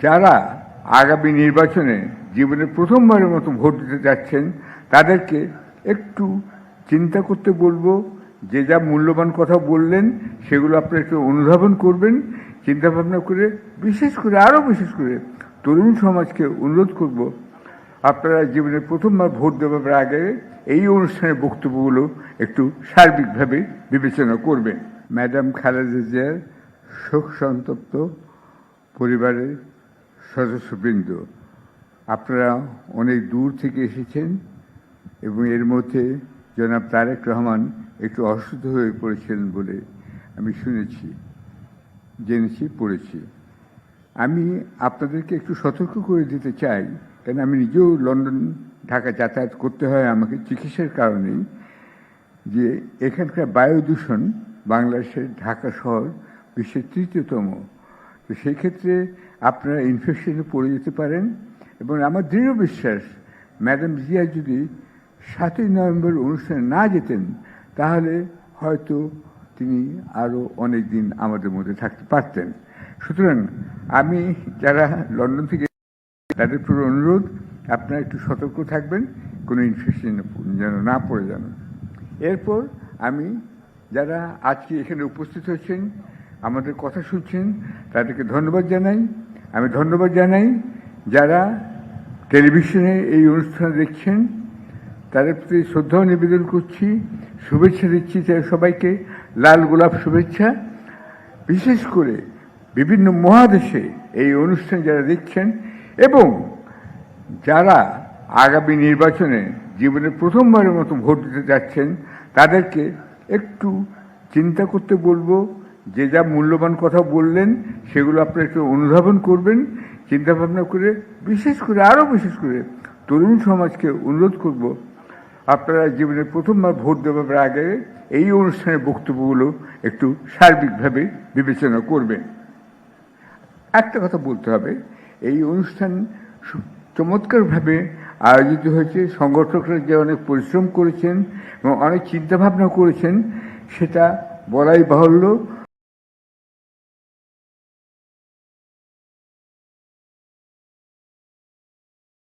যারা আগামী নির্বাচনে জীবনে প্রথমবারের মতো ভোট দিতে যাচ্ছেন তাদেরকে একটু চিন্তা করতে বলবো। যে যা মূল্যবান কথা বললেন সেগুলো আপনারা একটু অনুধাবন করবেন, চিন্তা ভাবনা করে, আরও বিশেষ করে তরুণ সমাজকে অনুরোধ করব আপনারা জীবনে প্রথমবার ভোট দেওয়ার আগে এই অনুষ্ঠানের বক্তব্যগুলো একটু সার্বিকভাবে বিবেচনা করবেন। ম্যাডাম খালেদা জিয়ার শোক সন্তপ্ত পরিবারের সদস্যবৃন্দ, আপনারা অনেক দূর থেকে এসেছেন এবং এর মধ্যে জনাব তারেক রহমান একটু অসুস্থ হয়ে পড়েছিলেন বলে আমি জেনেছি, পড়েছি। আমি আপনাদেরকে একটু সতর্ক করে দিতে চাই, কারণ আমি নিজেও লন্ডন ঢাকা যাতায়াত করতে হয় আমাকে চিকিৎসার কারণেই, যে এখানকার বায়ু দূষণ বাংলাদেশের ঢাকা শহর বিশ্বের ৩য়তম। তো সেই ক্ষেত্রে আপনারা ইনফেকশনে পড়ে যেতে পারেন এবং আমার দৃঢ় বিশ্বাস ম্যাডাম জিয়া যদি ৭ই নভেম্বর অনুষ্ঠানে না যেতেন তাহলে হয়তো তিনি আরও অনেক দিন আমাদের মধ্যে থাকতে পারতেন। সুতরাং আমি যারা লন্ডন থেকে তাদের পুরো অনুরোধ আপনারা একটু সতর্ক থাকবেন, কোনো ইনফেকশন যেন না পড়ে যান। এরপর আমি যারা আজকে এখানে উপস্থিত হয়েছেন আমাদের কথা শুনছেন তাদেরকে ধন্যবাদ জানাই। আমি ধন্যবাদ জানাই যারা টেলিভিশনে এই অনুষ্ঠান দেখছেন, তাদের প্রতি শ্রদ্ধা নিবেদন করছি, শুভেচ্ছা দিচ্ছি সবাইকে, লাল গোলাপ শুভেচ্ছা। বিশেষ করে বিভিন্ন মহাদেশে এই অনুষ্ঠান যারা দেখছেন এবং যারা আগামী নির্বাচনে জীবনে প্রথমবারের মতো ভোট দিতে যাচ্ছেন তাদেরকে একটু চিন্তা করতে বলবো। যে যা মূল্যবান কথা বললেন সেগুলো আপনারা একটু অনুধাবন করবেন, চিন্তা ভাবনা করে, আরও বিশেষ করে তরুণ সমাজকে অনুরোধ করব আপনারা জীবনে প্রথমবার ভোট দেওয়ার আগে এই অনুষ্ঠানের বক্তব্যগুলো একটু সার্বিকভাবে বিবেচনা করবেন। একটা কথা বলতে হবে, এই অনুষ্ঠান চমৎকারভাবে আয়োজিত হয়েছে, সংগঠকরা যে অনেক পরিশ্রম করেছেন এবং অনেক চিন্তাভাবনা করেছেন সেটা বলাই বাহুল্য।